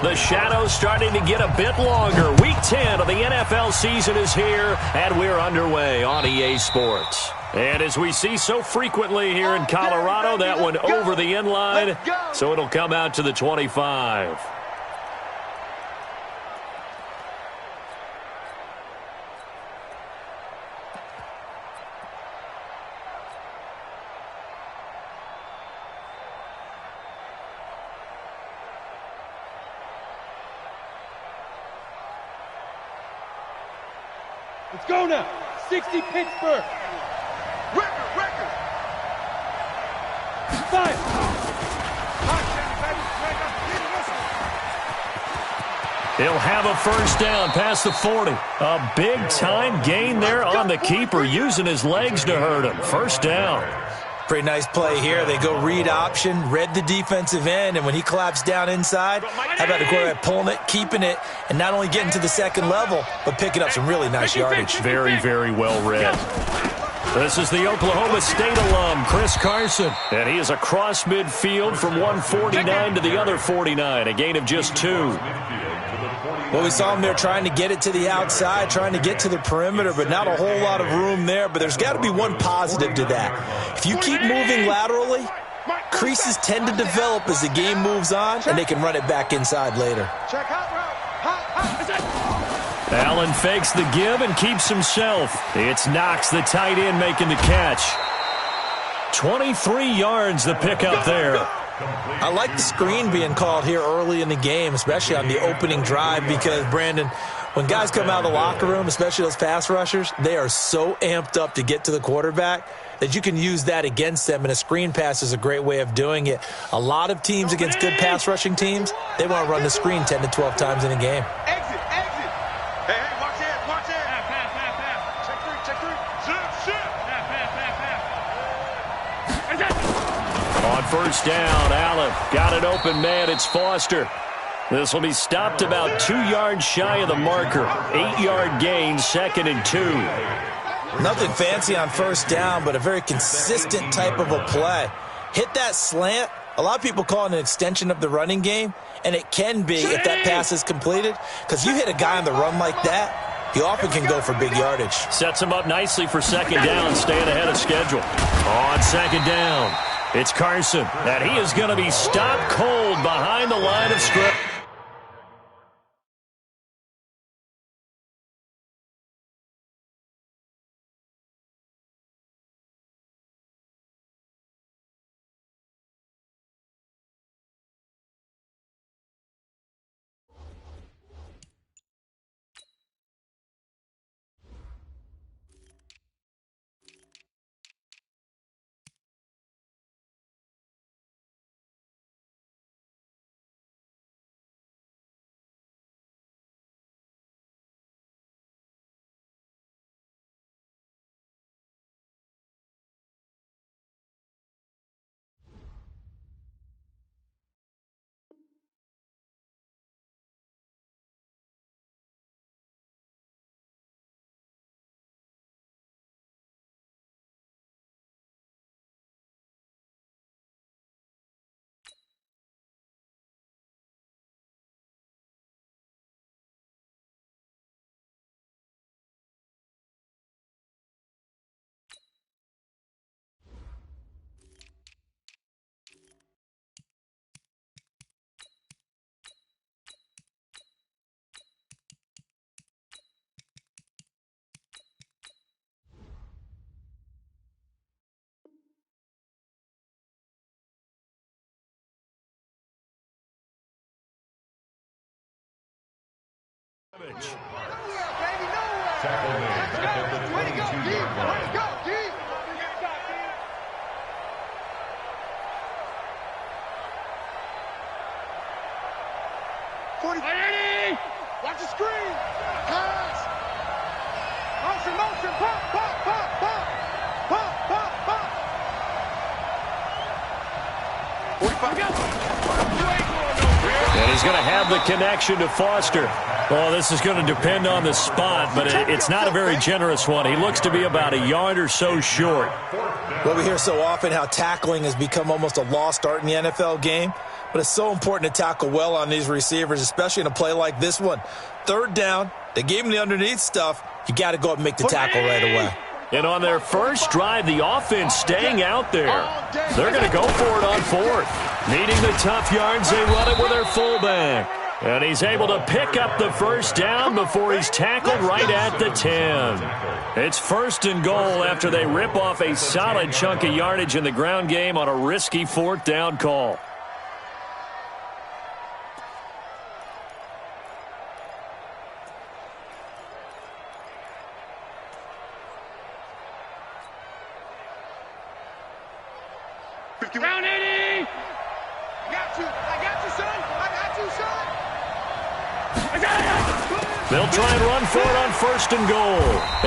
The shadows starting to get a bit longer. Week 10 of the NFL season is here, and we're underway on EA Sports. And as we see so frequently here in Colorado, that one over the end line, so it'll come out to the 25. Let's go now. 60 Pittsburgh. Record. Fire. He'll have a first down past the 40. A big-time gain there on the keeper, using his legs to hurt him. First down. Pretty nice play here. They go read option, read the defensive end, and when he collapsed down inside, how about the quarterback pulling it, keeping it, and not only getting to the second level, but picking up some really nice yardage. Very, very well read. This is the Oklahoma State alum, Chris Carson. And he is across midfield from 149 to the other 49, a gain of just 2. Well, we saw him there trying to get it to the outside, trying to get to the perimeter, but not a whole lot of room there. But there's got to be one positive to that. If you keep moving laterally, creases tend to develop as the game moves on, and they can run it back inside later. Allen fakes the give and keeps himself. It's Knox, the tight end, making the catch. 23 yards the pickup there. I like the screen being called here early in the game, especially on the opening drive, because, Brandon, when guys come out of the locker room, especially those pass rushers, they are so amped up to get to the quarterback that you can use that against them, and a screen pass is a great way of doing it. A lot of teams against good pass rushing teams, they want to run the screen 10 to 12 times in a game. Exit. Hey, watch it. Pass. Check three. On first down, Allen got an open man. It's Foster. This will be stopped about 2 yards shy of the marker. 8-yard gain, 2nd and 2. Nothing fancy on first down, but a very consistent type of a play. Hit that slant. A lot of people call it an extension of the running game, and it can be if that pass is completed, because you hit a guy on the run like that, he often can go for big yardage. Sets him up nicely for second down, staying ahead of schedule. On second down, it's Carson, and he is going to be stopped cold behind the line of scrimmage. Watch the screen. Pass. Motion. Pop. 45. And he's going to have the connection to Foster. Well, this is going to depend on the spot, but it's not a very generous one. He looks to be about a yard or so short. Well, we hear so often how tackling has become almost a lost art in the NFL game, but it's so important to tackle well on these receivers, especially in a play like this one. Third down, they gave him the underneath stuff. You got to go up and make the tackle right away. And on their first drive, the offense staying out there. They're going to go for it on fourth. Needing the tough yards, they run it with their fullback. And he's able to pick up the first down before he's tackled right at the 10. It's first and goal after they rip off a solid chunk of yardage in the ground game on a risky fourth down call. Down 80! I got you, son! I got you, son! I got it! They'll try and run for it on first and goal.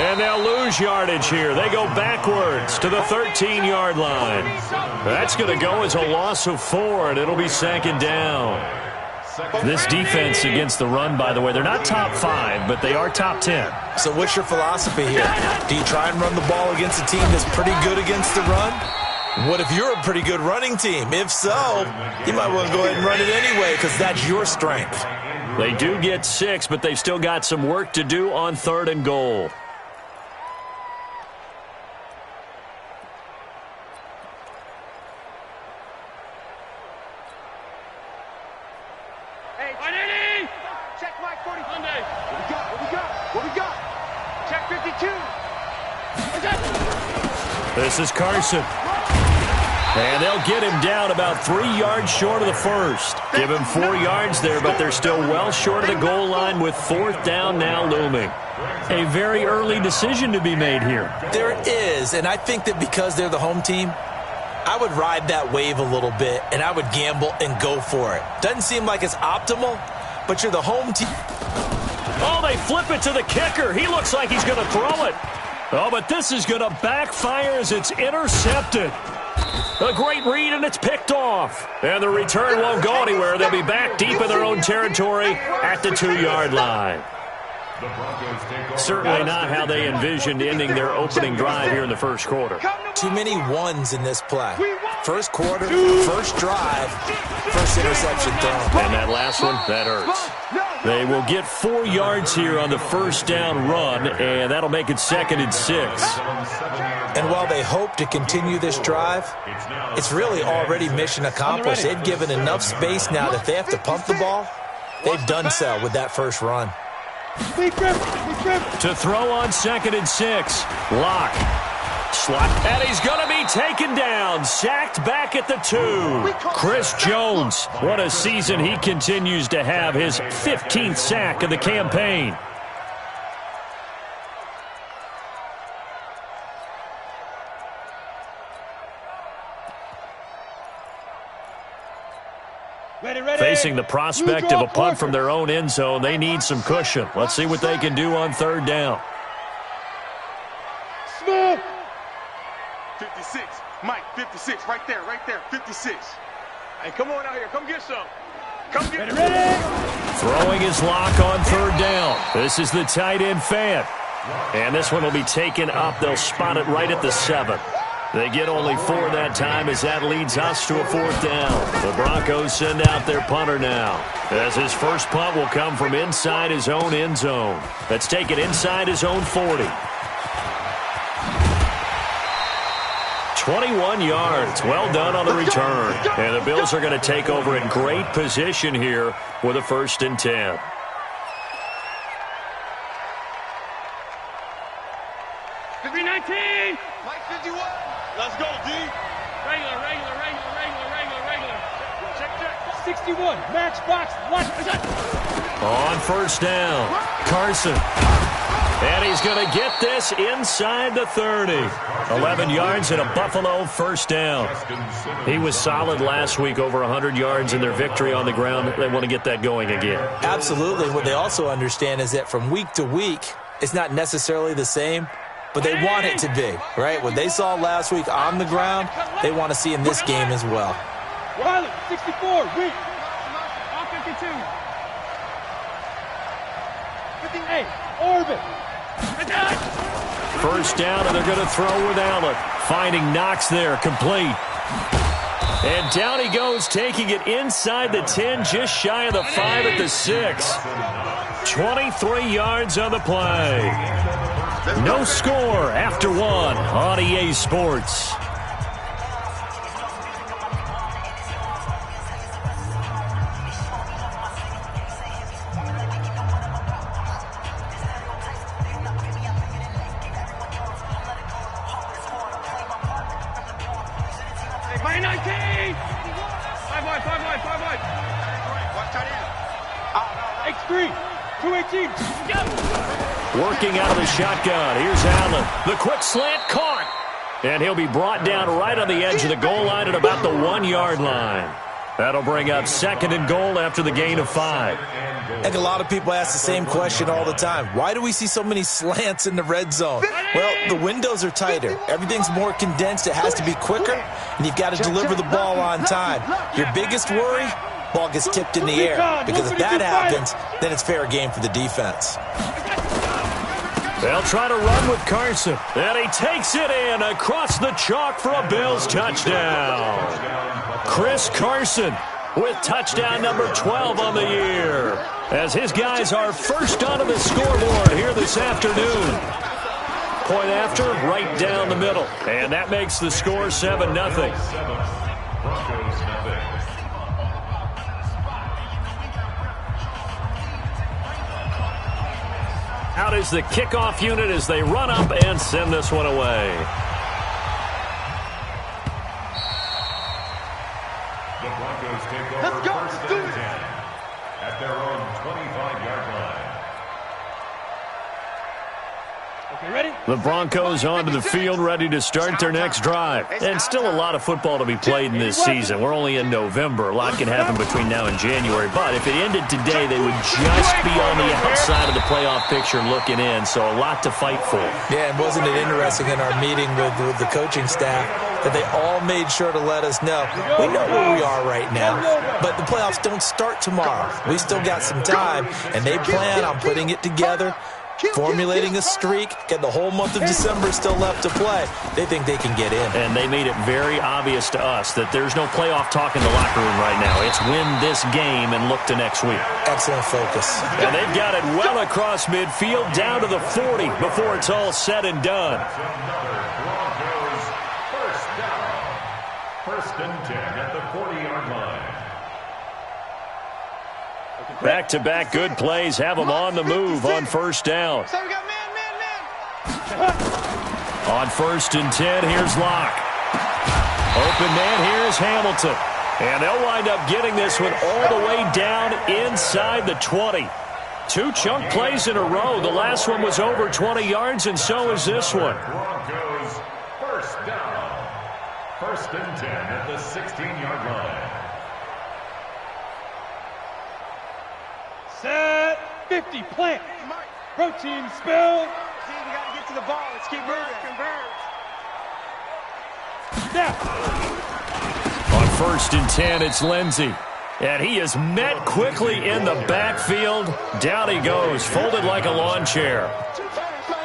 And they'll lose yardage here. They go backwards to the 13-yard line. That's going to go as a loss of 4, and it'll be second down. This defense against the run, by the way, they're not top 5, but they are top 10. So what's your philosophy here? Do you try and run the ball against a team that's pretty good against the run? What if you're a pretty good running team? If so, you might want to go ahead and run it anyway because that's your strength. They do get 6, but they've still got some work to do on third and goal. Hey, 180! Check Mike 40. Monday. What we got? Check 52. This is Carson. And they'll get him down about 3 yards short of the first. Give him 4 yards there, but they're still well short of the goal line with fourth down now looming. A very early decision to be made here. There is, and I think that because they're the home team, I would ride that wave a little bit, and I would gamble and go for it. Doesn't seem like it's optimal, but you're the home team. Oh, they flip it to the kicker. He looks like he's going to throw it. Oh, but this is going to backfire as it's intercepted. A great read, and it's picked off. And the return won't go anywhere. They'll be back deep in their own territory at the 2-yard line. Certainly not how they envisioned ending their opening drive here in the first quarter. Too many ones in this play. First quarter, first drive, first interception thrown. And that last one, that hurts. They will get 4 yards here on the first down run, and that'll make it second and 6. And while they hope to continue this drive, it's really already mission accomplished. They've given enough space now that if they have to pump the ball, they've done so with that first run. To throw on second and 6. Lock. Slot. And he's going to be taken down. Sacked back at the 2. Chris Jones. What a season he continues to have. His 15th sack of the campaign. Facing the prospect of a punt from their own end zone, they need some cushion. Let's see what they can do on third down. Smith. 56. Mike, 56. Right there, 56. Hey, come on out here. Come get some. Come get some. Throwing his lock on third down. This is the tight end Fant. And this one will be taken up. They'll spot it right at the 7. They get only 4 that time as that leads us to a fourth down. The Broncos send out their punter now, as his first punt will come from inside his own end zone. That's taken inside his own 40. 21 yards. Well done on the return. And the Bills are going to take over in great position here with a 1st and 10. Mike 51. Let's go, D. Regular. Check. 61. Matchbox. On first down, Carson. And he's going to get this inside the 30. 11 yards and a Buffalo first down. He was solid last week, over 100 yards in their victory on the ground. They want to get that going again. Absolutely. What they also understand is that from week to week, it's not necessarily the same, but they want it to be, right? What they saw last week on the ground, they want to see in this game as well. Riley, 64, weak. All 52. Hey, orbit. First down, and they're going to throw with Allen. Finding Knox there, complete. And down he goes, taking it inside the 10, just shy of the 5 at the 6. 23 yards on the play. No score after 1 on EA Sports. My 19! 5 wide. Watch tight end. X3, 218. Working out of the shotgun. Here's Allen. The quick slant caught. And he'll be brought down right on the edge of the goal line at about the 1-yard line. That'll bring up 2nd and goal after the gain of 5. I think a lot of people ask the same question all the time. Why do we see so many slants in the red zone? Well, the windows are tighter. Everything's more condensed. It has to be quicker, and you've got to deliver the ball on time. Your biggest worry? Ball gets tipped in the air. Because if that happens, then it's fair game for the defense. They'll try to run with Carson. And he takes it in across the chalk for a Bills touchdown. Chris Carson with touchdown number 12 on the year, as his guys are first onto the scoreboard here this afternoon. Point after, right down the middle. And that makes the score 7-0. Out is the kickoff unit as they run up and send this one away. The Broncos take over first and 10 at their own 25-yard line. Okay, ready? The Broncos onto the field, ready to start their next drive. And still a lot of football to be played in this season. We're only in November. A lot can happen between now and January. But if it ended today, they would just be on the outside of the playoff picture looking in. So a lot to fight for. Yeah, and wasn't it interesting in our meeting with the coaching staff that they all made sure to let us know, we know where we are right now, but the playoffs don't start tomorrow. We still got some time, and they plan on putting it together, formulating a streak, get the whole month of December still left to play. They think they can get in. And they made it very obvious to us that there's no playoff talk in the locker room right now. It's win this game and look to next week. Excellent focus. And they've got it well across midfield down to the 40 before it's all said and done. First and 10 at the 40-yard line. Back-to-back good plays have them on the move on first down. So we got man. On first and 10, here's Locke. Open man, here's Hamilton. And they'll wind up getting this one all the way down inside the 20. 2 chunk plays in a row. The last one was over 20 yards, and so is this one. Broncos first down. First and 10 at the 16-yard line. Set 50, plant. Protein spill. You got to get to the ball. Let's keep moving. Snap. On first and 10, it's Lindsey. And he is met quickly in the backfield. Down he goes, folded like a lawn chair.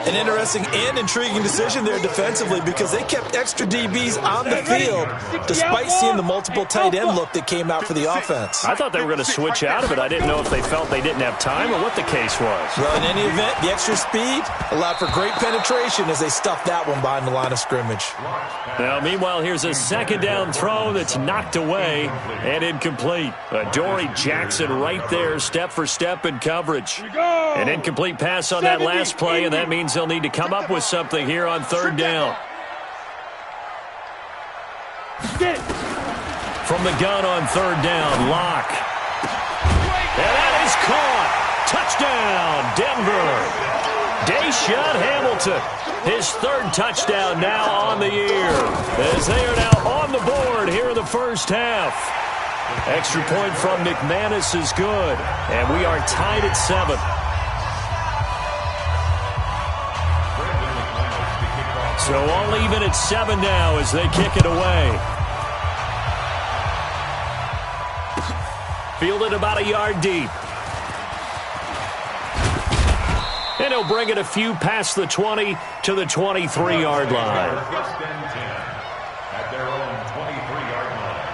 An interesting and intriguing decision there defensively because they kept extra DBs on the field despite seeing the multiple tight end look that came out for the offense. I thought they were going to switch out of it. I didn't know if they felt they didn't have time or what the case was. Well, in any event, the extra speed allowed for great penetration as they stuffed that one behind the line of scrimmage. Now, meanwhile, here's a second down throw that's knocked away and incomplete. Dory Jackson right there, step for step in coverage. An incomplete pass on that last play, and that means they'll need to come up with something here on third down. From the gun on third down, Locke. And that is caught. Touchdown, Denver. Deshaun Hamilton, his 3rd touchdown now on the year, as they are now on the board here in the first half. Extra point from McManus is good, and we are tied at 7. So all even at 7 now as they kick it away. Fielded about a yard deep. And he'll bring it a few past the 20 to the 23-yard line. First and 10 at their own 23-yard line.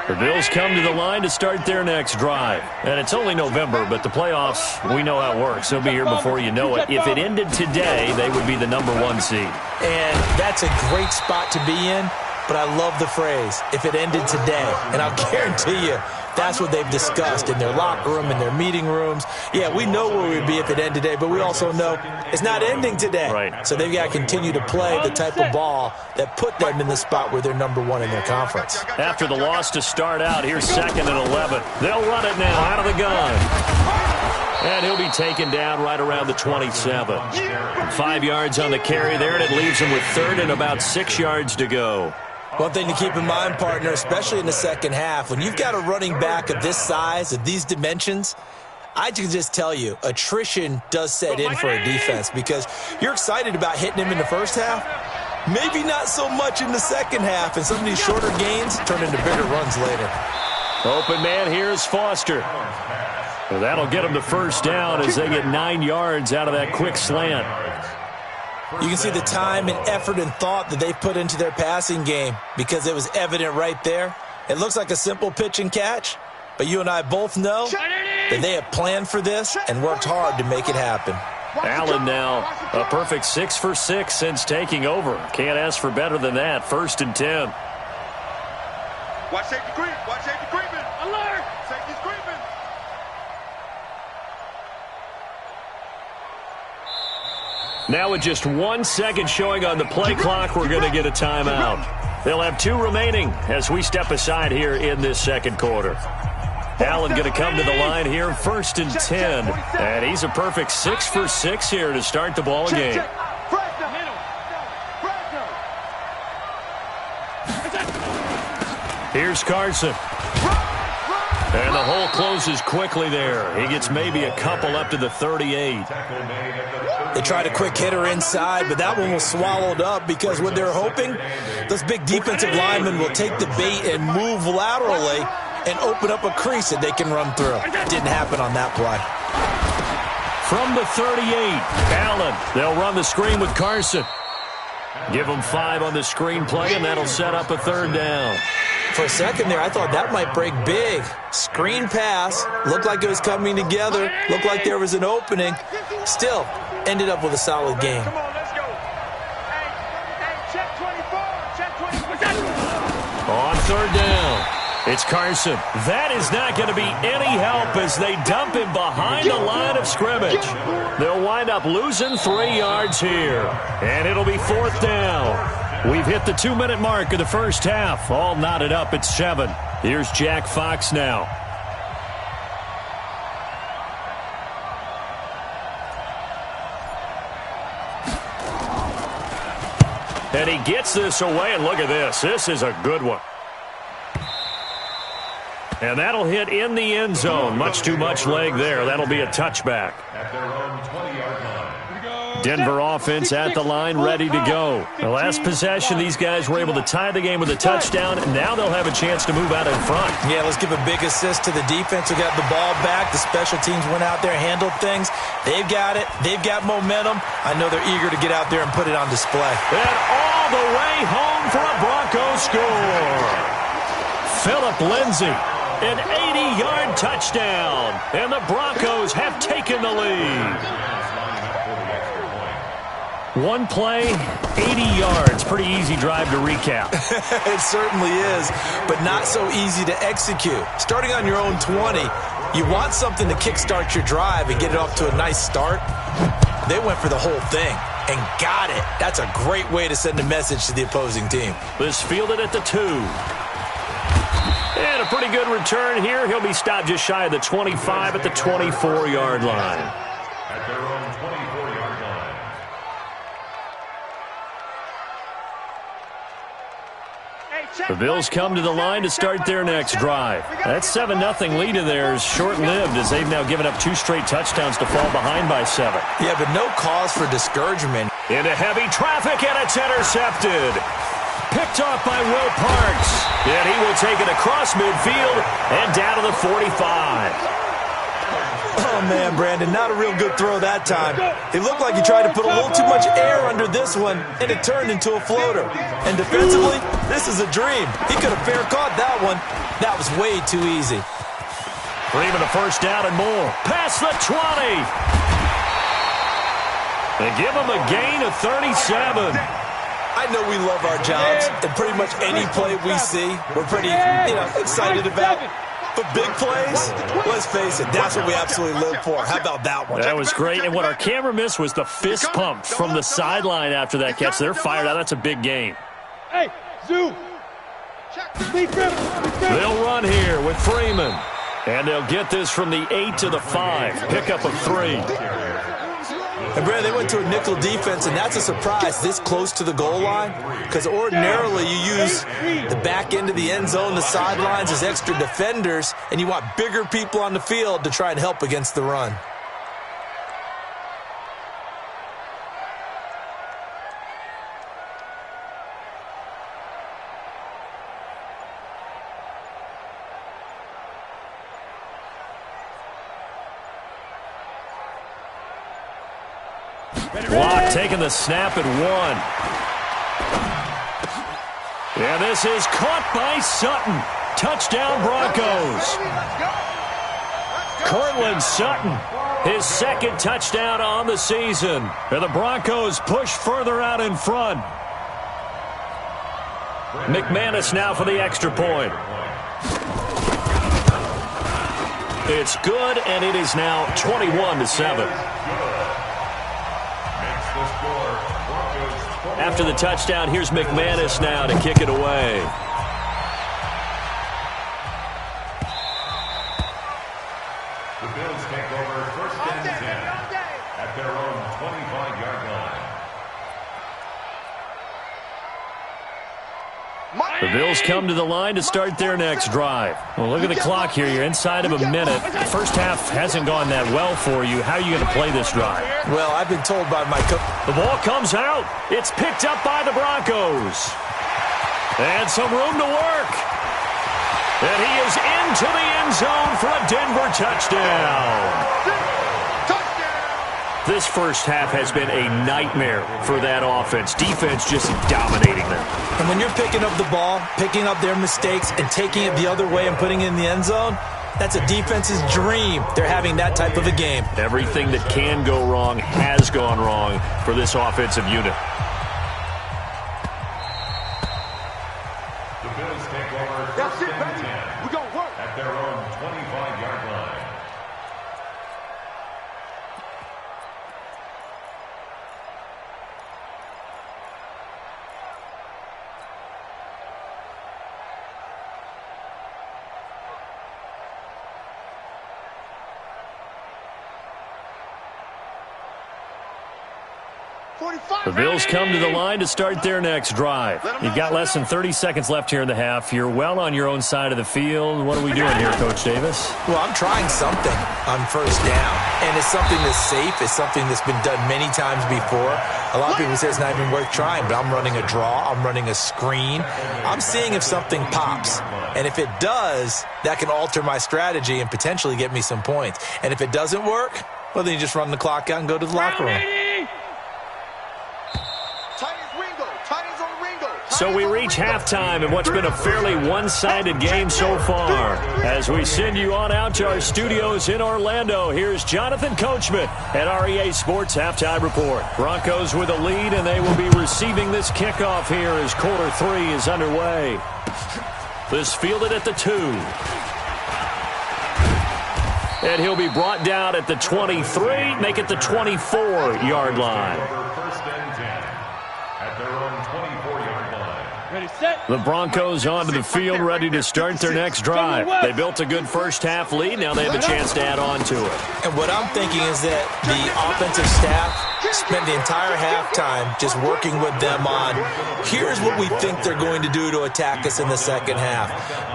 The Bills come to the line to start their next drive. And it's only November, but the playoffs, we know how it works. They'll be here before you know it. If it ended today, they would be the #1 seed. And that's a great spot to be in, but I love the phrase, if it ended today. And I'll guarantee you, that's what they've discussed in their locker room, in their meeting rooms. Yeah, we know where we'd be if it ended today, but we also know it's not ending today. Right. So they've got to continue to play the type of ball that put them in the spot where they're #1 in their conference. After the loss to start out, here's 2nd and 11. They'll run it now out of the gun. And he'll be taken down right around the 27. 5 yards on the carry there, and it leaves him with 3rd and about 6 yards to go. One thing to keep in mind, partner, especially in the second half, when you've got a running back of this size, of these dimensions, I can just tell you, attrition does set in for a defense because you're excited about hitting him in the first half, maybe not so much in the second half, and some of these shorter gains turn into bigger runs later. Open man here is Foster. Well, that'll get them the first down as they get 9 yards out of that quick slant. You can see the time and effort and thought that they put into their passing game because it was evident right there. It looks like a simple pitch and catch, but you and I both know that they have planned for this and worked hard to make it happen. Allen now a perfect 6 for 6 since taking over. Can't ask for better than that. 1st and 10. Watch safety creep. Watch safety creeping. Alert! Safety's creeping. Now with just 1 second showing on the play clock, we're going to get a timeout. They'll have 2 remaining as we step aside here in this second quarter. Allen going to come to the line here, 1st and 10. And he's a perfect 6 for 6 here to start the ball game. Here's Carson. And the hole closes quickly there. He gets maybe a couple up to the 38. They tried a quick hitter inside, but that one was swallowed up because what they're hoping, those big defensive linemen will take the bait and move laterally and open up a crease that they can run through. Didn't happen on that play. From the 38, Allen. They'll run the screen with Carson. Give them 5 on the screen play, and that'll set up a 3rd down. For a second there, I thought that might break big. Screen pass. Looked like it was coming together. Looked like there was an opening. Still, ended up with a solid game. Come on, let's go. Hey, check 24. Check 24. On 3rd down, it's Carson. That is not going to be any help as they dump him behind the line of scrimmage. They'll wind up losing 3 yards here, and it'll be 4th down. We've hit the 2-minute mark of the first half. All knotted up at 7. Here's Jack Fox now. And he gets this away, and look at this. This is a good one. And that'll hit in the end zone. Much too much leg there. That'll be a touchback. At their own 20-yard line. Denver offense at the line, ready to go. The last possession, these guys were able to tie the game with a touchdown. Now they'll have a chance to move out in front. Yeah, let's give a big assist to the defense who got the ball back. The special teams went out there, handled things. They've got it. They've got momentum. I know they're eager to get out there and put it on display. And all the way home for a Broncos score. Phillip Lindsay, an 80-yard touchdown. And the Broncos have taken the lead. 1 play, 80 yards. Pretty easy drive to recap. It certainly is, but not so easy to execute. Starting on your own 20, you want something to kickstart your drive and get it off to a nice start. They went for the whole thing and got it. That's a great way to send a message to the opposing team. This fielded at the 2. And a pretty good return here. He'll be stopped just shy of the 25 at the 24-yard line. At their own 24-yard line. The Bills come to the line to start their next drive. That 7-0 lead of theirs short-lived as they've now given up 2 straight touchdowns to fall behind by 7. Yeah, but no cause for discouragement. Into heavy traffic, and it's intercepted. Picked off by Will Parks. And he will take it across midfield and down to the 45. Oh, man, Brandon, not a real good throw that time. It looked like he tried to put a little too much air under this one, and it turned into a floater. And defensively, this is a dream. He could have fair caught that one. That was way too easy. Even a first down and more. Past the 20. They give him a gain of 37. I know we love our jobs, and pretty much any play we see, we're pretty, excited about. But big plays, let's face it, that's what we absolutely live for. How about that one? That was great, and what our camera missed was the fist pump from the sideline after that catch. They're fired out. That's a big game. Hey, Zoo. They'll run here with Freeman. And they'll get this from the 8 to the 5. Pickup of 3. And, Brad, they went to a nickel defense, and that's a surprise this close to the goal line, because ordinarily you use the back end of the end zone, the sidelines as extra defenders, and you want bigger people on the field to try and help against the run. Block taking the snap at 1. Yeah, this is caught by Sutton. Touchdown Broncos. Cortland Sutton, his second touchdown on the season. And the Broncos push further out in front. McManus now for the extra point. It's good, and it is now 21-7. After the touchdown, here's McManus now to kick it away. The Bills take over first and 10 at their own 25-yard line. The Bills come to the line to start their next drive. Well, look at the clock here. You're inside of a minute. The first half hasn't gone that well for you. How are you going to play this drive? Well, I've been told by my coach. The ball comes out. It's picked up by the Broncos. And some room to work. And he is into the end zone for a Denver touchdown. This first half has been a nightmare for that offense. Defense just dominating them. And when you're picking up the ball, picking up their mistakes, and taking it the other way and putting it in the end zone, that's a defense's dream. They're having that type of a game. Everything that can go wrong has gone wrong for this offensive unit. The Bills take over first and 10 at their own 25-yard line. The Bills come to the line to start their next drive. You've got less than 30 seconds left here in the half. You're well on your own side of the field. What are we doing here, Coach Davis? Well, I'm trying something on first down, and it's something that's safe. It's something that's been done many times before. A lot of people say it's not even worth trying, but I'm running a draw. I'm running a screen. I'm seeing if something pops, and if it does, that can alter my strategy and potentially get me some points. And if it doesn't work, well, then you just run the clock out and go to the locker room. So we reach halftime in what's been a fairly one-sided game so far. As we send you on out to our studios in Orlando, here's Jonathan Coachman at REA Sports Halftime Report. Broncos with a lead, and they will be receiving this kickoff here as quarter 3 is underway. This fielded at the 2. And he'll be brought down at the 23, make it the 24-yard line. First and 10 at their own 24-yard line. The Broncos onto the field, ready to start their next drive. They built a good first half lead. Now they have a chance to add on to it. And what I'm thinking is that the offensive staff spent the entire halftime just working with them on, here's what we think they're going to do to attack us in the second half.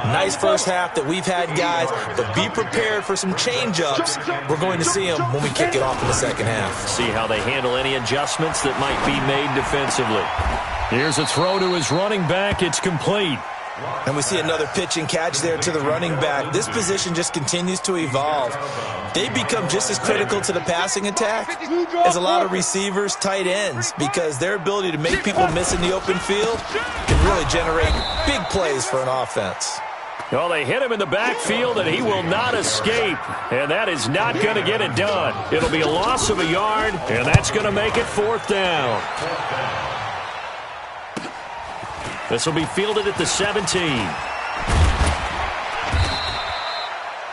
Nice first half that we've had, guys, but be prepared for some change-ups. We're going to see them when we kick it off in the second half. See how they handle any adjustments that might be made defensively. Here's a throw to his running back. It's complete. And we see another pitch and catch there to the running back. This position just continues to evolve. They become just as critical to the passing attack as a lot of receivers, tight ends, because their ability to make people miss in the open field can really generate big plays for an offense. Well, they hit him in the backfield, and he will not escape. And that is not going to get it done. It'll be a loss of a yard, and that's going to make it 4th down. This will be fielded at the 17.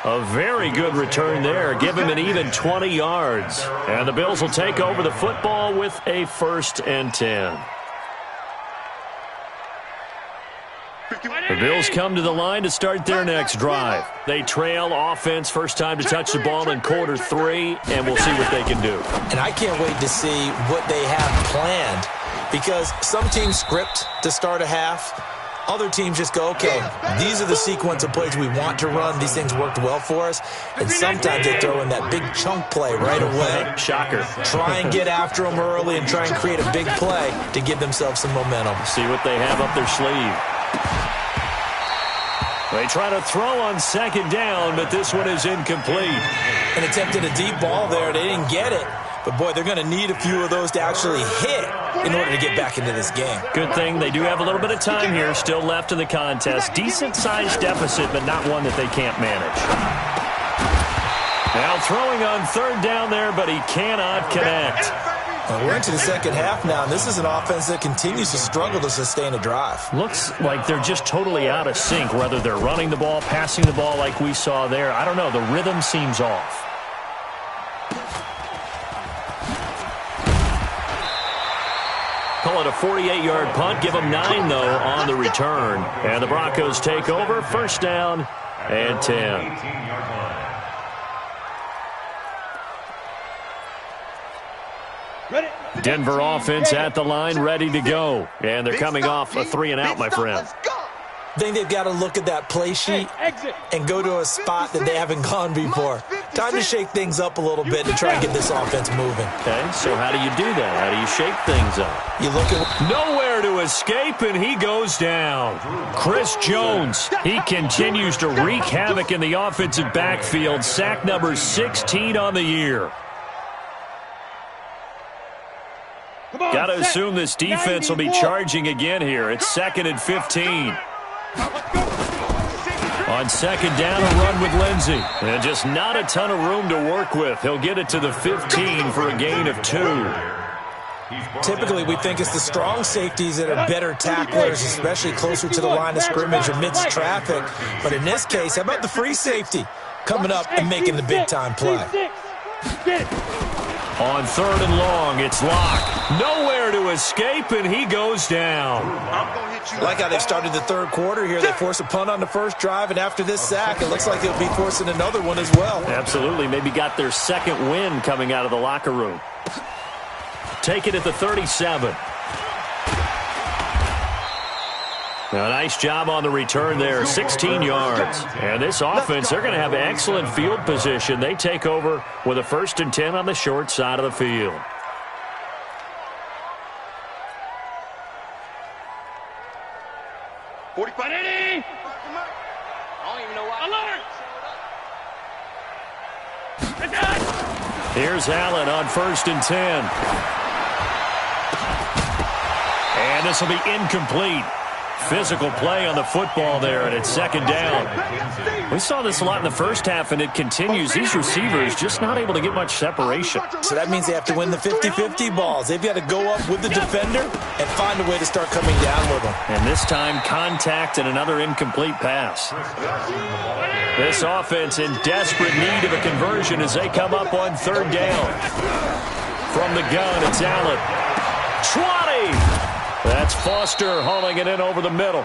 A very good return there. Give him an even 20 yards. And the Bills will take over the football with a 1st and 10. The Bills come to the line to start their next drive. They trail offense, first time to touch the ball in quarter 3, and we'll see what they can do. And I can't wait to see what they have planned, because some teams script to start a half. Other teams just go, okay, these are the sequence of plays we want to run. These things worked well for us. And sometimes they throw in that big chunk play right away. Shocker. Try and get after them early and try and create a big play to give themselves some momentum. See what they have up their sleeve. They try to throw on 2nd down, but this one is incomplete. And attempted a deep ball there. They didn't get it. But, boy, they're going to need a few of those to actually hit in order to get back into this game. Good thing they do have a little bit of time here still left in the contest. Decent-sized deficit, but not one that they can't manage. Now throwing on 3rd down there, but he cannot connect. Well, we're into the second half now, and this is an offense that continues to struggle to sustain a drive. Looks like they're just totally out of sync, whether they're running the ball, passing the ball like we saw there. I don't know. The rhythm seems off. Call it a 48-yard punt. Give them 9, though, on the return. And the Broncos take over. 1st down and 10. Denver offense at the line, ready to go. And they're coming off a 3-and-out, my friend. I think they've got to look at that play sheet and go to a spot that they haven't gone before. Time to shake things up a little bit to try and get this offense moving. Okay, so how do you do that? How do you shake things up? You look at nowhere to escape, and he goes down. Chris Jones, he continues to wreak havoc in the offensive backfield. Sack number 16 on the year. Got to assume this defense will be charging again here. It's 2nd and 15. On 2nd down, a run with Lindsey. And just not a ton of room to work with. He'll get it to the 15 for a gain of 2. Typically, we think it's the strong safeties that are better tacklers, especially closer to the line of scrimmage amidst traffic. But in this case, how about the free safety coming up and making the big-time play? On 3rd and long, it's Locke. Nowhere to escape, and he goes down. Like how they started the 3rd quarter here. They force a punt on the first drive, and after this sack, it looks like they'll be forcing another one as well. Absolutely. Maybe got their 2nd win coming out of the locker room. Take it at the 37. A nice job on the return there, 16 yards. And this offense, they're going to have excellent field position. They take over with a 1st and 10 on the short side of the field. Here's Allen on 1st and 10. And this will be incomplete. Physical play on the football there, and it's 2nd down. We saw this a lot in the first half, and it continues. These receivers just not able to get much separation. So that means they have to win the 50-50 balls. They've got to go up with the defender and find a way to start coming down with them. And this time, contact and another incomplete pass. This offense in desperate need of a conversion as they come up on 3rd down. From the gun, it's Allen. 20! That's Foster hauling it in over the middle.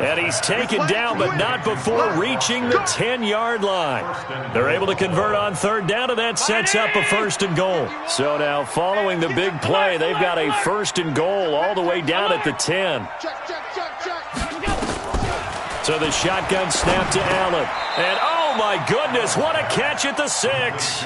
And he's taken down, but not before reaching the 10-yard line. They're able to convert on 3rd down, and that sets up a 1st and goal. So now, following the big play, they've got a 1st and goal all the way down at the 10. So the shotgun snap to Allen. And, oh, Oh, my goodness, what a catch at the 6.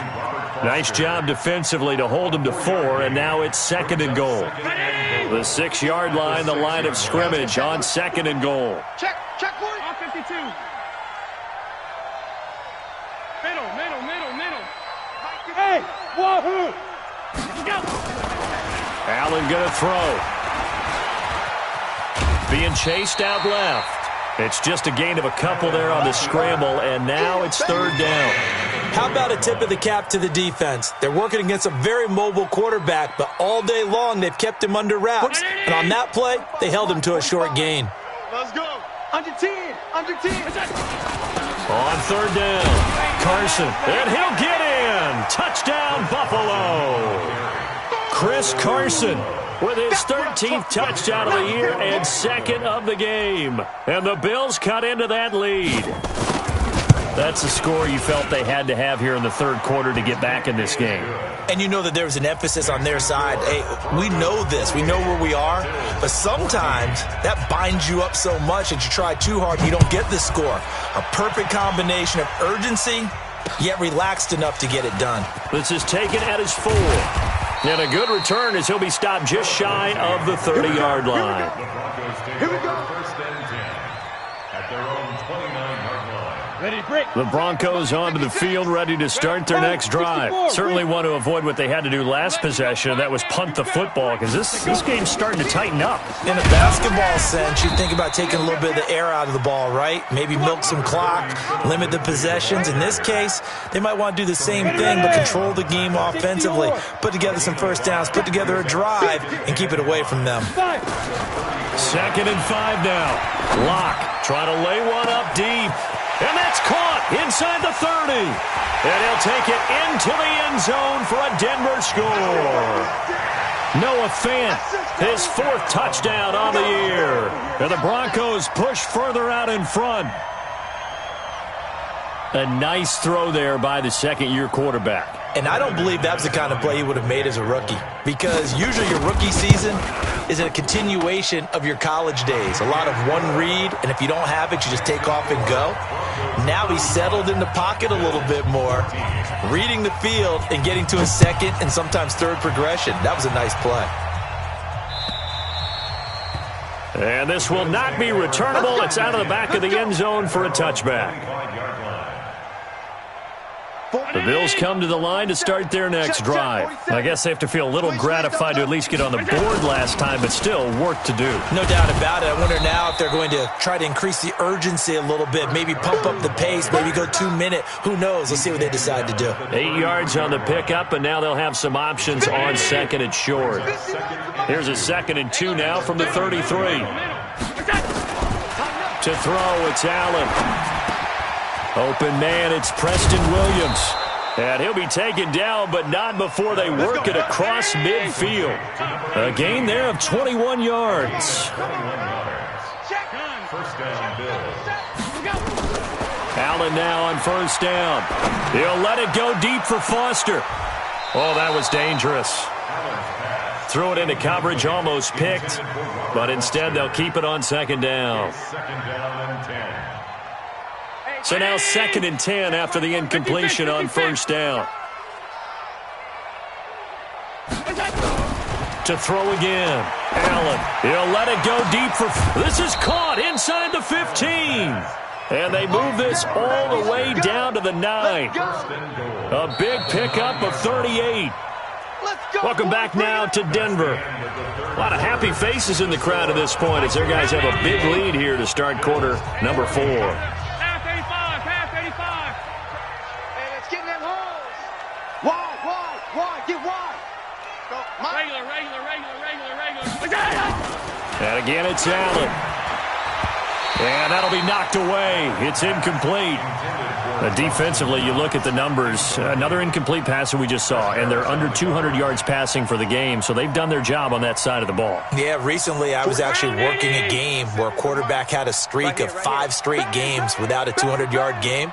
Nice job defensively to hold him to 4, and now it's 2nd and goal. The 6-yard line, the line of scrimmage on 2nd and goal. Check one. On 52. Middle. Hey, wahoo! Go. Allen going to throw. Being chased out left. It's just a gain of a couple there on the scramble, and now it's 3rd down. How about a tip of the cap to the defense? They're working against a very mobile quarterback, but all day long they've kept him under wraps. And on that play, they held him to a short gain. Let's go. Under 10. On 3rd down, Carson, and he'll get in. Touchdown, Buffalo. Chris Carson with his 13th touchdown of the year and 2nd of the game. And the Bills cut into that lead. That's a score you felt they had to have here in the 3rd quarter to get back in this game. And you know that there was an emphasis on their side. Hey, we know this. We know where we are. But sometimes that binds you up so much that you try too hard and you don't get the score. A perfect combination of urgency, yet relaxed enough to get it done. This is taken at his 4. And a good return as he'll be stopped just shy of the 30-yard line. Here we go. At their own 29-yard line. Ready to break. The Broncos onto the field, ready to start their next drive. Certainly want to avoid what they had to do last possession, and that was punt the football, because this game's starting to tighten up. In a basketball sense, you think about taking a little bit of the air out of the ball, right? Maybe milk some clock, limit the possessions. In this case, they might want to do the same thing, but control the game offensively. Put together some first downs, put together a drive, and keep it away from them. 2nd and 5 now. Locke trying to lay one up deep. And that's caught inside the 30. And he'll take it into the end zone for a Denver score. Noah Fant, his 4th touchdown on the year. And the Broncos push further out in front. A nice throw there by the 2nd-year quarterback. And I don't believe that's the kind of play he would have made as a rookie, because usually your rookie season is a continuation of your college days. A lot of one read, and if you don't have it, you just take off and go. Now he's settled in the pocket a little bit more, reading the field and getting to a 2nd and sometimes 3rd progression. That was a nice play. And this will not be returnable. It's out of the back of the end zone for a touchback. The Bills come to the line to start their next drive. I guess they have to feel a little gratified to at least get on the board last time, but still work to do. No doubt about it. I wonder now if they're going to try to increase the urgency a little bit, maybe pump up the pace, maybe go 2-minute. Who knows? Let's see what they decide to do. 8 yards on the pickup, and now they'll have some options on 2nd and short. Here's a 2nd and 2 now from the 33. To throw, it's Allen. Open man, it's Preston Williams. And he'll be taken down, but not before they work it across midfield. A gain there of 21 yards. First down, Bills. Allen now on 1st down. He'll let it go deep for Foster. Oh, that was dangerous. Threw it into coverage, almost picked. But instead, they'll keep it on 2nd down. 2nd down and 10. So now 2nd and 10 after the incompletion on 1st down. To throw again. Allen. He'll let it go deep for... This is caught inside the 15. And they move this all the way down to the 9. A big pickup of 38. Welcome back now to Denver. A lot of happy faces in the crowd at this point as their guys have a big lead here to start quarter number 4. And again, it's Allen. And that'll be knocked away. It's incomplete. Defensively, you look at the numbers. Another incomplete pass that we just saw, and they're under 200 yards passing for the game, so they've done their job on that side of the ball. Yeah, recently I was actually working a game where a quarterback had a streak of 5 straight games without a 200-yard game.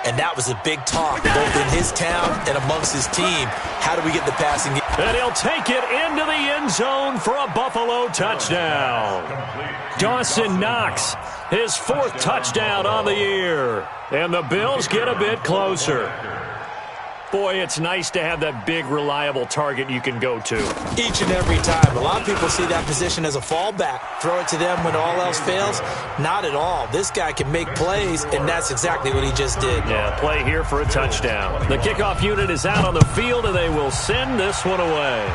And that was a big talk, both in his town and amongst his team. How do we get the passing game? And he'll take it into the end zone for a Buffalo touchdown. Dawson Knox, his 4th touchdown on the year. And the Bills get a bit closer. Boy, it's nice to have that big, reliable target you can go to. Each and every time. A lot of people see that position as a fallback. Throw it to them when all else fails. Not at all. This guy can make plays, and that's exactly what he just did. Yeah, play here for a touchdown. The kickoff unit is out on the field, and they will send this one away.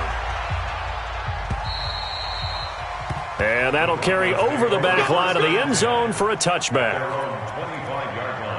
And that'll carry over the back line of the end zone for a touchback. 25-yard line.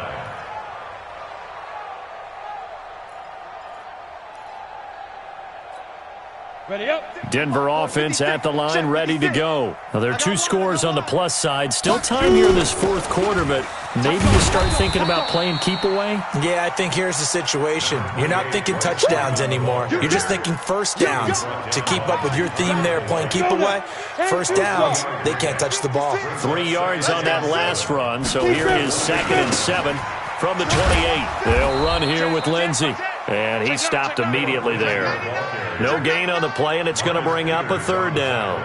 Ready up. Denver offense at the line, ready to go. Now, there are 2 scores on the plus side. Still time here in this 4th quarter, but maybe you start thinking about playing keep away? Yeah, I think here's the situation. You're not thinking touchdowns anymore. You're just thinking first downs. To keep up with your theme there, playing keep away, first downs, they can't touch the ball. 3 yards on that last run, so here is 2nd and 7 from the 28. They'll run here with Lindsey. And he stopped immediately there. No gain on the play, and it's going to bring up a 3rd down.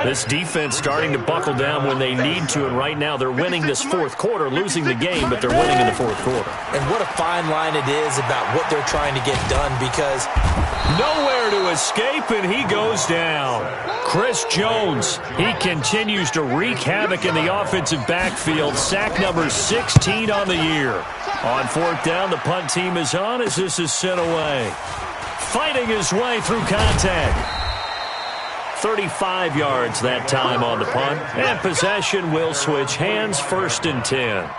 This defense starting to buckle down when they need to, and right now they're winning this 4th quarter, losing the game, but they're winning in the 4th quarter. And what a fine line it is about what they're trying to get done, because nowhere to escape, and he goes down. Chris Jones, he continues to wreak havoc in the offensive backfield. Sack number 16 on the year. On 4th down, the punt team is on as this is sent away. Fighting his way through contact. 35 yards that time on the punt. And possession will switch hands, 1st and 10.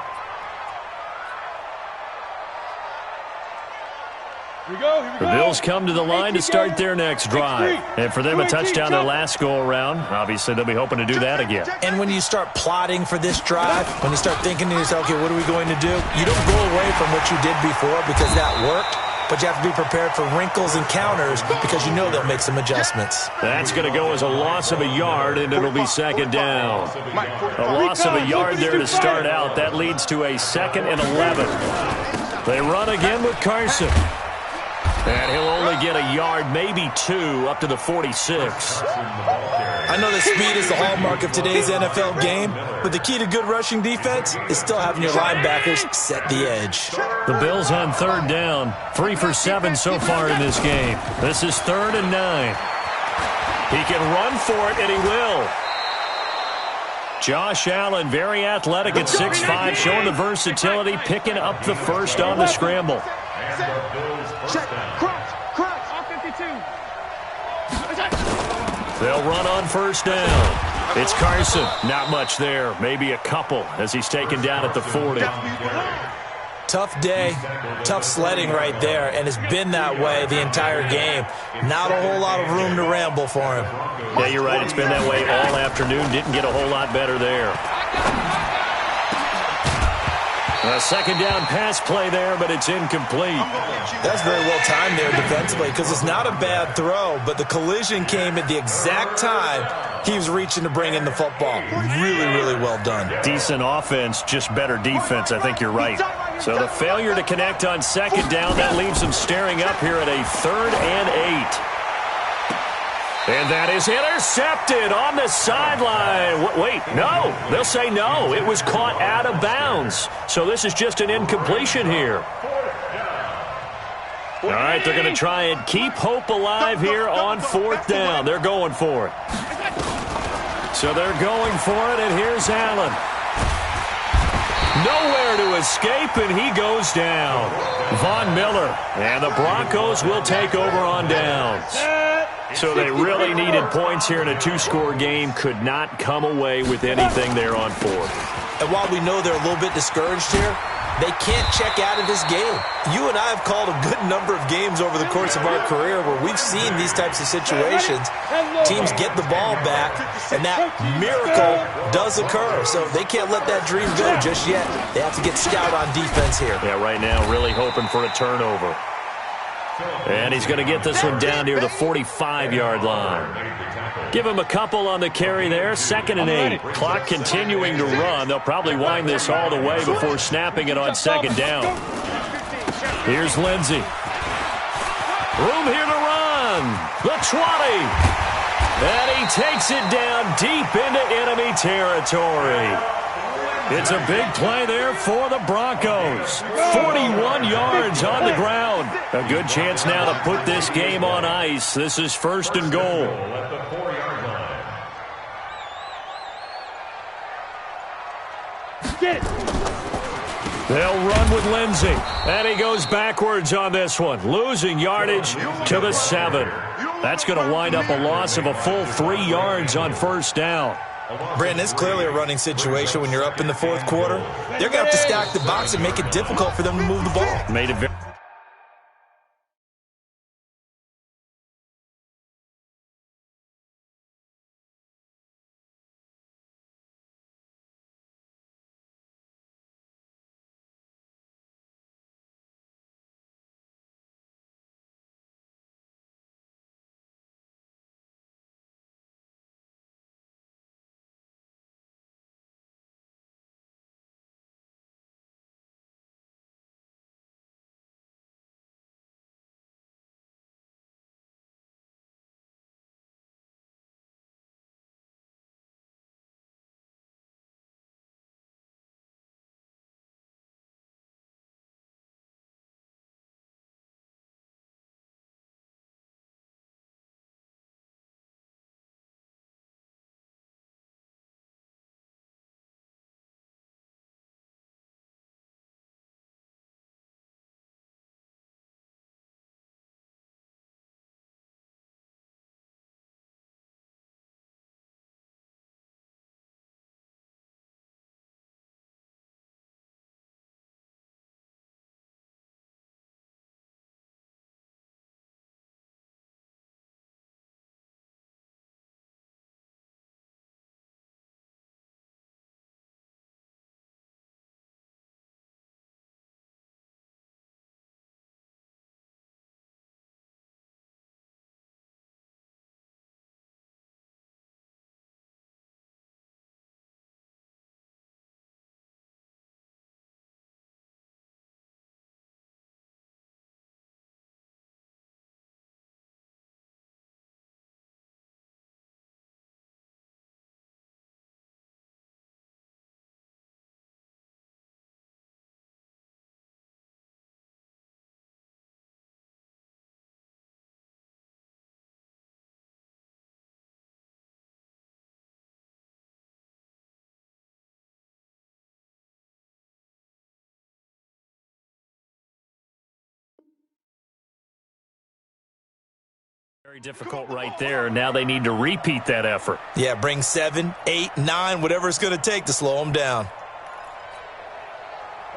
The Bills come to the line to start their next drive. And for them, a touchdown their last go-around. Obviously, they'll be hoping to do that again. And when you start plotting for this drive, when you start thinking to yourself, okay, what are we going to do? You don't go away from what you did before because that worked. But you have to be prepared for wrinkles and counters because you know they'll make some adjustments. That's going to go as a loss of a yard, and it'll be 2nd down. A loss of a yard there to start out. That leads to a 2nd and 11. They run again with Carson. And he'll only get a yard, maybe 2, up to the 46. I know that speed is the hallmark of today's NFL game, but the key to good rushing defense is still having your linebackers set the edge. The Bills on 3rd down, 3 for 7 so far in this game. This is 3rd and 9. He can run for it, and he will. Josh Allen, very athletic at 6'5", showing the versatility, picking up the 1st on the scramble. They'll run on 1st down. It's Carson. Not much there. Maybe a couple as he's taken down at the 40. Tough day, tough sledding right there, and it's been that way the entire game. Not a whole lot of room to ramble for him. Yeah, you're right. It's been that way all afternoon. Didn't get a whole lot better there. A 2nd down pass play there, but it's incomplete. That's very well timed there defensively because it's not a bad throw, but the collision came at the exact time he was reaching to bring in the football. Really, really well done. Decent offense, just better defense. I think you're right. So the failure to connect on 2nd down, that leaves them staring up here at a 3rd and 8. And that is intercepted on the sideline. Wait, no. They'll say no. It was caught out of bounds. So this is just an incompletion here. All right, they're going to try and keep hope alive here on 4th down. They're going for it. So they're going for it, and here's Allen. Nowhere to escape, and he goes down. Von Miller, and the Broncos will take over on downs. So they really needed points here in a 2-score game. Could not come away with anything there on 4th. And while we know they're a little bit discouraged here, they can't check out of this game. You and I have called a good number of games over the course of our career where we've seen these types of situations. Teams get the ball back, and that miracle does occur. So they can't let that dream go just yet. They have to get stout on defense here. Yeah, right now really hoping for a turnover. And he's going to get this one down near the 45-yard line. Give him a couple on the carry there. 2nd and 8. Clock continuing to run. They'll probably wind this all the way before snapping it on 2nd down. Here's Lindsey. Room here to run. The 20. And he takes it down deep into enemy territory. It's a big play there for the Broncos. 41 yards on the ground. A good chance now to put this game on ice. This is 1st and goal. At the 4-yard line. Get it. They'll run with Lindsey. And he goes backwards on this one. Losing yardage to the 7. That's going to wind up a loss of a full 3 yards on 1st down. Brandon, it's clearly a running situation when you're up in the 4th quarter. They're going to have to stack the box and make it difficult for them to move the ball. Made it very... Very difficult right there. Now they need to repeat that effort. Yeah, bring 7, 8, 9, whatever it's going to take to slow them down.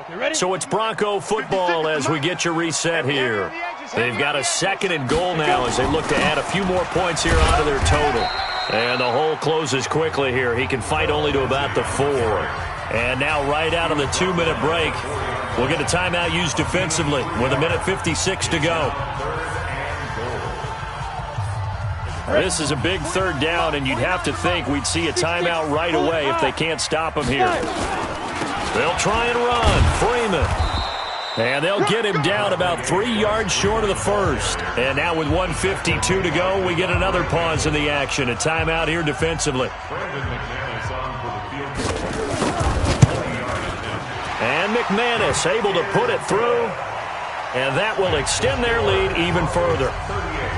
Okay, ready? So it's Bronco football as we get your reset here. They've got a 2nd and goal now as they look to add a few more points here onto their total. And the hole closes quickly here. He can fight only to about the 4. And now right out of the 2-minute break, we'll get a timeout used defensively with 1:56 to go. This is a big 3rd down, and you'd have to think we'd see a timeout right away if they can't stop him here. They'll try and run. Freeman. And they'll get him down about 3 yards short of the 1st. And now with 1:52 to go, we get another pause in the action. A timeout here defensively. And McManus able to put it through. And that will extend their lead even further.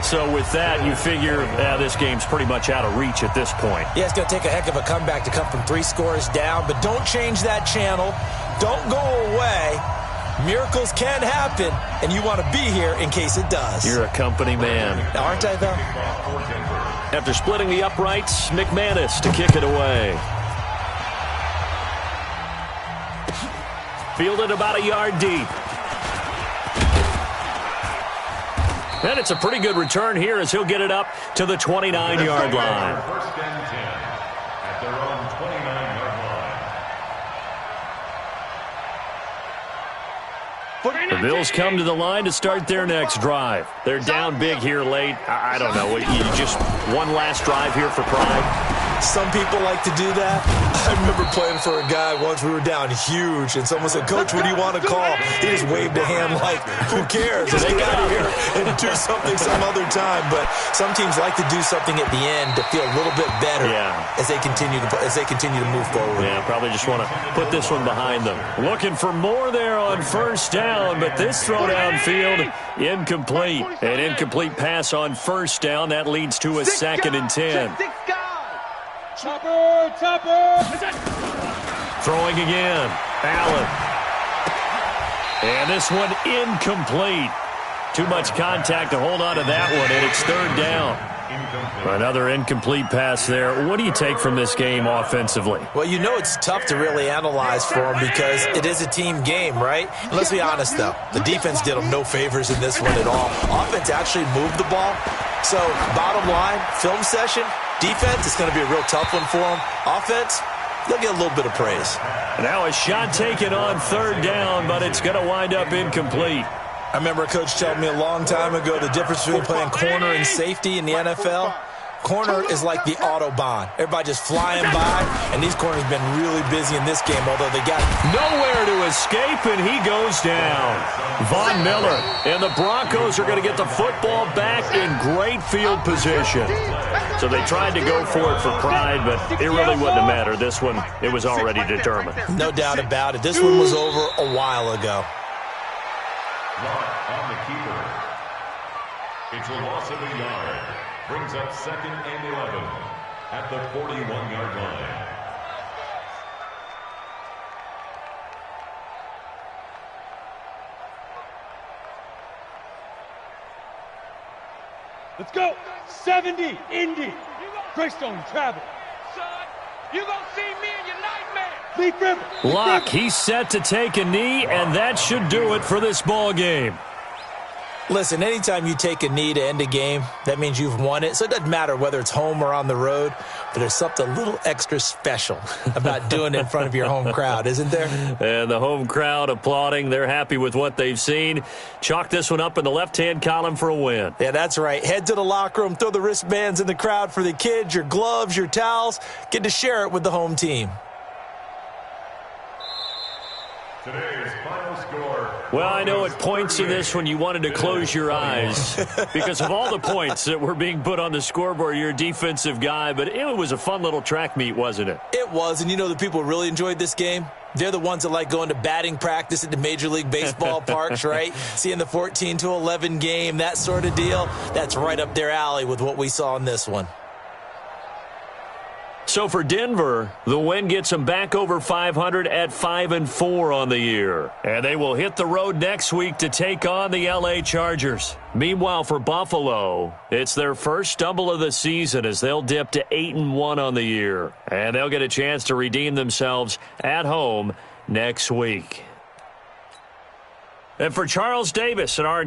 So with that, you figure this game's pretty much out of reach at this point. Yeah, it's going to take a heck of a comeback to come from 3 scores down, but don't change that channel. Don't go away. Miracles can happen, and you want to be here in case it does. You're a company man. Aren't I, though? After splitting the uprights, McManus to kick it away. Fielded about a yard deep. And it's a pretty good return here as he'll get it up to the 29-yard line. 1st and 10 at their own 29-yard The Bills come to the line to start their next drive. They're down big here late. I don't know. You just one last drive here for pride? Some people like to do that. I remember playing for a guy once. We were down huge, and someone said, "Coach, what do you want to call?" He just waved a hand like, "Who cares? Let's get out of here and do something some other time." But some teams like to do something at the end to feel a little bit better as they continue to move forward. Yeah, probably just want to put this one behind them. Looking for more there on first down, but this throw downfield incomplete. An incomplete pass on first down. That leads to a 2nd and 10. Chopper! Throwing again. Allen. And this one incomplete. Too much contact to hold on to that one, and it's 3rd down. Another incomplete pass there. What do you take from this game offensively? Well, you know it's tough to really analyze for them because it is a team game, right? And let's be honest, though. The defense did them no favors in this one at all. Offense actually moved the ball. So, bottom line, film session, defense, it's going to be a real tough one for them. Offense, they'll get a little bit of praise. Now a shot taken on 3rd down, but it's going to wind up incomplete. I remember a coach telling me a long time ago the difference between playing corner and safety in the NFL. Corner is like the Autobahn. Everybody just flying by, and these corners have been really busy in this game, although they got nowhere to escape, and he goes down. Von Miller, and the Broncos are going to get the football back in great field position. So they tried to go for it for pride, but it really wouldn't have mattered. This one, it was already determined. No doubt about it. This one was over a while ago. Lock on the keeper. It's a loss of a yard. Brings up 2nd and 11 at the 41-yard line. Let's go. 70, Indy. Greystone travel. Son, you gonna see me in your nightmare. Leaf River. Lock, he's set to take a knee, and that should do it for this ball game. Listen, anytime you take a knee to end a game, that means you've won it. So it doesn't matter whether it's home or on the road, but there's something a little extra special about doing it in front of your home crowd, isn't there? And the home crowd applauding. They're happy with what they've seen. Chalk this one up in the left-hand column for a win. Yeah, that's right. Head to the locker room, throw the wristbands in the crowd for the kids, your gloves, your towels. Get to share it with the home team. Today's final score. Well, I know at points in this when you wanted to close your eyes because of all the points that were being put on the scoreboard. You're a defensive guy, but it was a fun little track meet, wasn't it? It was, and you know the people who really enjoyed this game? They're the ones that like going to batting practice at the Major League Baseball parks, right? Seeing the 14-11 game, that sort of deal. That's right up their alley with what we saw in this one. So for Denver, the win gets them back over 500 at 5-4 on the year. And they will hit the road next week to take on the LA Chargers. Meanwhile, for Buffalo, it's their first stumble of the season as they'll dip to 8-1 on the year. And they'll get a chance to redeem themselves at home next week. And for Charles Davis and our